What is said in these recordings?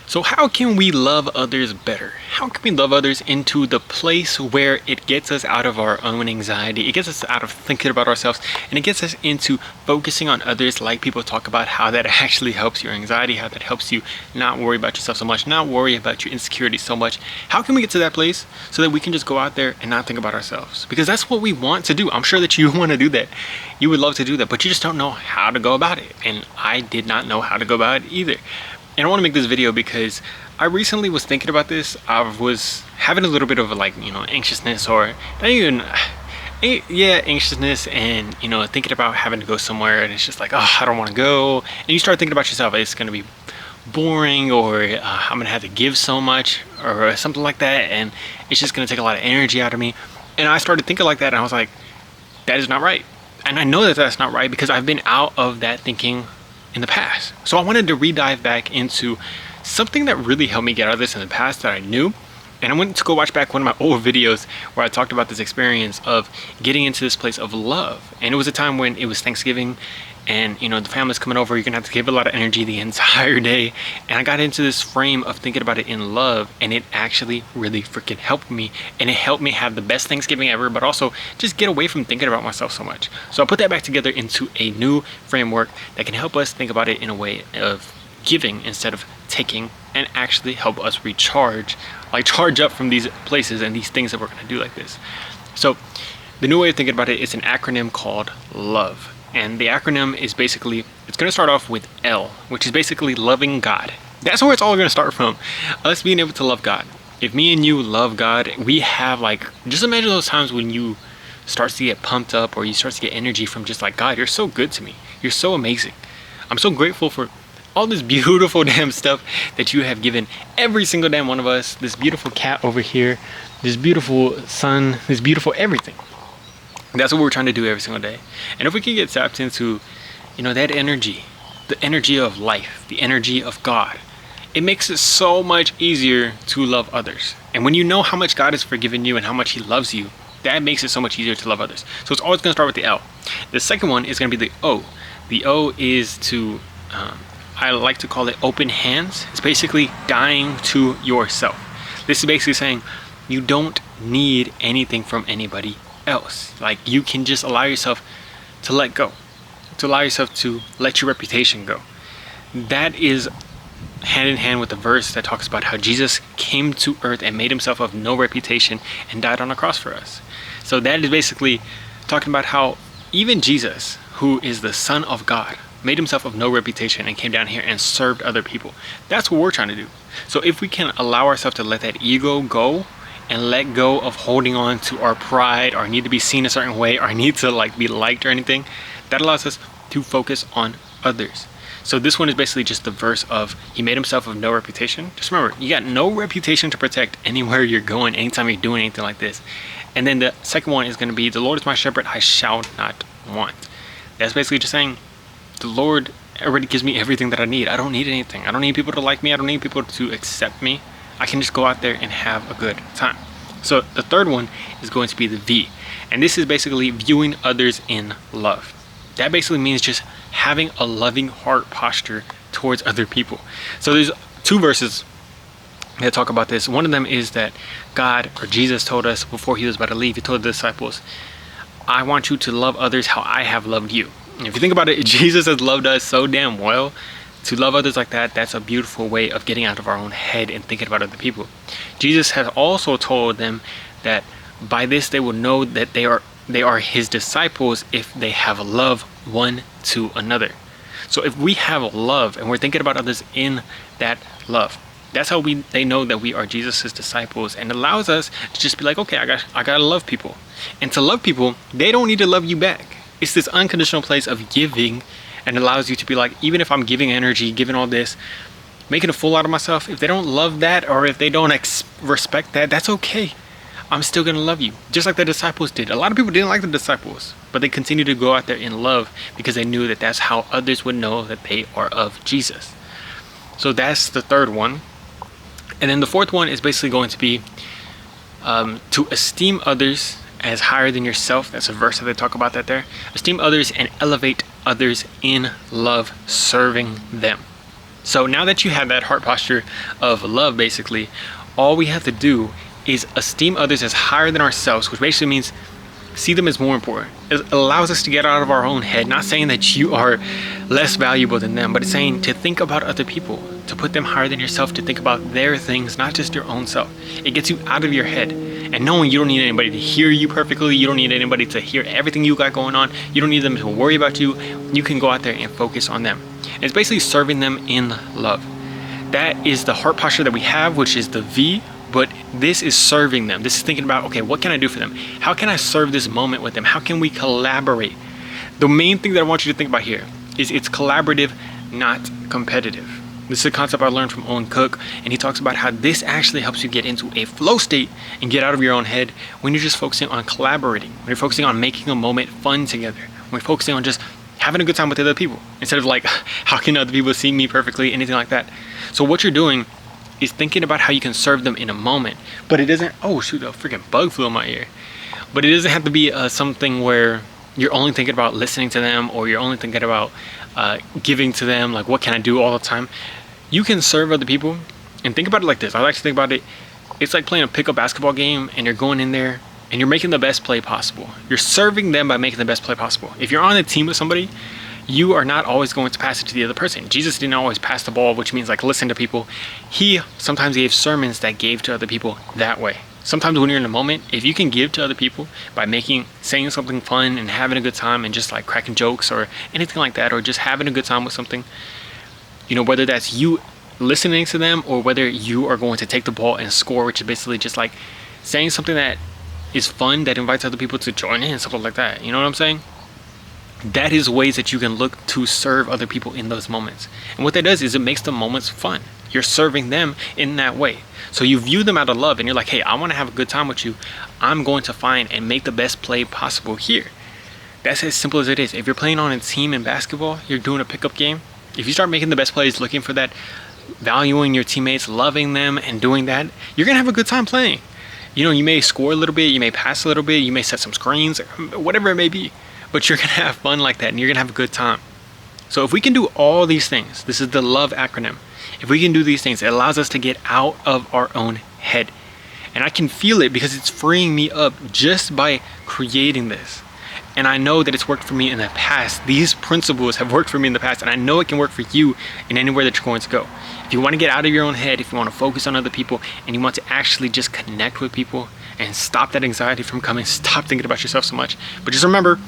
So how can we love others better? How can we love others into the place where it gets us out of our own anxiety, it gets us out of thinking about ourselves, and it gets us into focusing on others, like people talk about how that actually helps your anxiety, how that helps you not worry about yourself so much, not worry about your insecurities so much. How can we get to that place so that we can just go out there and not think about ourselves? Because that's what we want to do. I'm sure that you want to do that. You would love to do that, but you just don't know how to go about it. And I did not know how to go about it either. And I want to make this video because I recently was thinking about this. I was having a little bit of anxiousness, or not even, yeah, anxiousness, and thinking about having to go somewhere, and it's just like, oh, I don't want to go. And you start thinking about yourself, it's going to be boring, or I'm going to have to give so much, or something like that, and it's just going to take a lot of energy out of me. And I started thinking like that, and I was like, that is not right. And I know that that's not right because I've been out of that thinking in the past. So I wanted to re-dive back into something that really helped me get out of this in the past that I knew. And I went to go watch back one of my old videos where I talked about this experience of getting into this place of love. And it was a time when it was Thanksgiving, and the family's coming over. You're gonna have to give a lot of energy the entire day. And I got into this frame of thinking about it in love, and it actually really freaking helped me. And it helped me have the best Thanksgiving ever, but also just get away from thinking about myself so much. So I put that back together into a new framework that can help us think about it in a way of giving instead of taking, and actually help us recharge, like charge up from these places and these things that we're gonna do like this. So the new way of thinking about it is an acronym called LOVE. And the acronym is basically, it's going to start off with L, which is basically loving God. That's where it's all going to start from. Us being able to love God. If me and you love God, we have just imagine those times when you start to get pumped up, or you start to get energy from just like, God, you're so good to me. You're so amazing. I'm so grateful for all this beautiful damn stuff that you have given every single damn one of us. This beautiful cat over here, this beautiful sun, this beautiful everything. That's what we're trying to do every single day. And if we can get tapped into, that energy, the energy of life, the energy of God, it makes it so much easier to love others. And when you know how much God has forgiven you and how much He loves you, that makes it so much easier to love others. So it's always going to start with the L. The second one is going to be the O. The O is to, I like to call it open hands. It's basically dying to yourself. This is basically saying you don't need anything from anybody else. Like, you can just allow yourself to let go, to allow yourself to let your reputation go. That is hand in hand with the verse that talks about how Jesus came to earth and made Himself of no reputation and died on the cross for us. So that is basically talking about how even Jesus, who is the Son of God, made Himself of no reputation and came down here and served other people. That's what we're trying to do. So if we can allow ourselves to let that ego go, and let go of holding on to our pride, or need to be seen a certain way, or need to be liked or anything, that allows us to focus on others. So this one is basically just the verse of He made Himself of no reputation. Just remember, you got no reputation to protect anywhere you're going, anytime you're doing anything like this. And then the second one is going to be, the Lord is my shepherd, I shall not want. That's basically just saying, the Lord already gives me everything that I need. I don't need anything. I don't need people to like me. I don't need people to accept me. I can just go out there and have a good time. So the third one is going to be the V. And this is basically viewing others in love. That basically means just having a loving heart posture towards other people. So there's two verses that talk about this. One of them is that God, or Jesus, told us before He was about to leave, He told the disciples, I want you to love others how I have loved you. And if you think about it, Jesus has loved us so damn well. To love others like that, that's a beautiful way of getting out of our own head and thinking about other people. Jesus has also told them that by this they will know that they are His disciples if they have love one to another. So if we have love and we're thinking about others in that love, that's how they know that we are Jesus's disciples, and allows us to just be like, okay, I gotta love people. And to love people, they don't need to love you back. It's this unconditional place of giving, and allows you to be like, even if I'm giving energy, giving all this, making a fool out of myself, if they don't love that, or if they don't respect that, that's okay. I'm still gonna love you, just like the disciples did. A lot of people didn't like the disciples, but they continued to go out there in love because they knew that that's how others would know that they are of Jesus. So that's the third one. And then the fourth one is basically going to be to esteem others as higher than yourself. That's a verse that they talk about that there. Esteem others and elevate others in love, serving them. So now that you have that heart posture of love, basically, all we have to do is esteem others as higher than ourselves, which basically means see them as more important. It allows us to get out of our own head, not saying that you are less valuable than them, but it's saying to think about other people, to put them higher than yourself, to think about their things, not just your own self. It gets you out of your head. And knowing you don't need anybody to hear you perfectly, you don't need anybody to hear everything you got going on, you don't need them to worry about you, you can go out there and focus on them. And it's basically serving them in love. That is the heart posture that we have, which is the V, but this is serving them. This is thinking about, okay, what can I do for them? How can I serve this moment with them? How can we collaborate? The main thing that I want you to think about here is it's collaborative, not competitive. This is a concept I learned from Owen Cook, and he talks about how this actually helps you get into a flow state and get out of your own head when you're just focusing on collaborating, when you're focusing on making a moment fun together, when you're focusing on just having a good time with other people, instead of like, how can other people see me perfectly, anything like that. So what you're doing is thinking about how you can serve them in a moment, but it doesn't, oh shoot, a freaking bug flew in my ear. But it doesn't have to be something where you're only thinking about listening to them, or you're only thinking about giving to them, like what can I do all the time. You can serve other people, and think about it like this. I like to think about it, it's like playing a pickup basketball game, and you're going in there and you're making the best play possible. You're serving them by making the best play possible. If you're on a team with somebody, you are not always going to pass it to the other person. Jesus didn't always pass the ball, which means like listen to people. He sometimes gave sermons that gave to other people that way. Sometimes when you're in a moment, if you can give to other people by saying something fun and having a good time and just like cracking jokes or anything like that, or just having a good time with something, you know, whether that's you listening to them or whether you are going to take the ball and score, which is basically just like saying something that is fun, that invites other people to join in, something like that. You know what I'm saying? That is ways that you can look to serve other people in those moments. And what that does is it makes the moments fun. You're serving them in that way. So you view them out of love and you're like, hey, I want to have a good time with you. I'm going to find and make the best play possible here. That's as simple as it is. If you're playing on a team in basketball, you're doing a pickup game. If you start making the best plays, looking for that, valuing your teammates, loving them, and doing that, you're going to have a good time playing. You know, you may score a little bit, you may pass a little bit, you may set some screens, whatever it may be. But you're gonna have fun like that and you're gonna have a good time. So if we can do all these things, this is the LOVE acronym. If we can do these things, it allows us to get out of our own head. And I can feel it because it's freeing me up just by creating this. And I know that it's worked for me in the past. These principles have worked for me in the past, and I know it can work for you in anywhere that you're going to go. If you want to get out of your own head, if you want to focus on other people, and you want to actually just connect with people and stop that anxiety from coming, stop thinking about yourself so much. But just remember,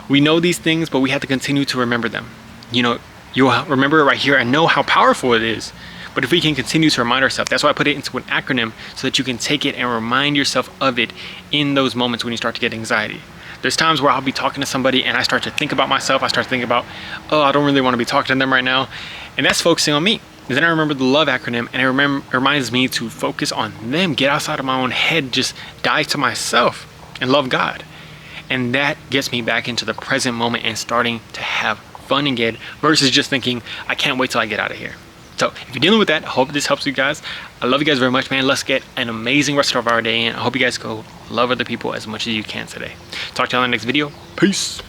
we know these things, but we have to continue to remember them. You know, you'll remember it right here and know how powerful it is. But if we can continue to remind ourselves, that's why I put it into an acronym, so that you can take it and remind yourself of it in those moments when you start to get anxiety. There's times where I'll be talking to somebody and I start to think about myself. I start to think about, oh, I don't really want to be talking to them right now. And that's focusing on me. And then I remember the LOVE acronym, and it reminds me to focus on them, get outside of my own head, just die to myself and love God. And that gets me back into the present moment and starting to have fun again, versus just thinking, I can't wait till I get out of here. So if you're dealing with that, I hope this helps you guys. I love you guys very much, man. Let's get an amazing rest of our day in. I hope you guys go love other people as much as you can today. Talk to you on the next video. Peace.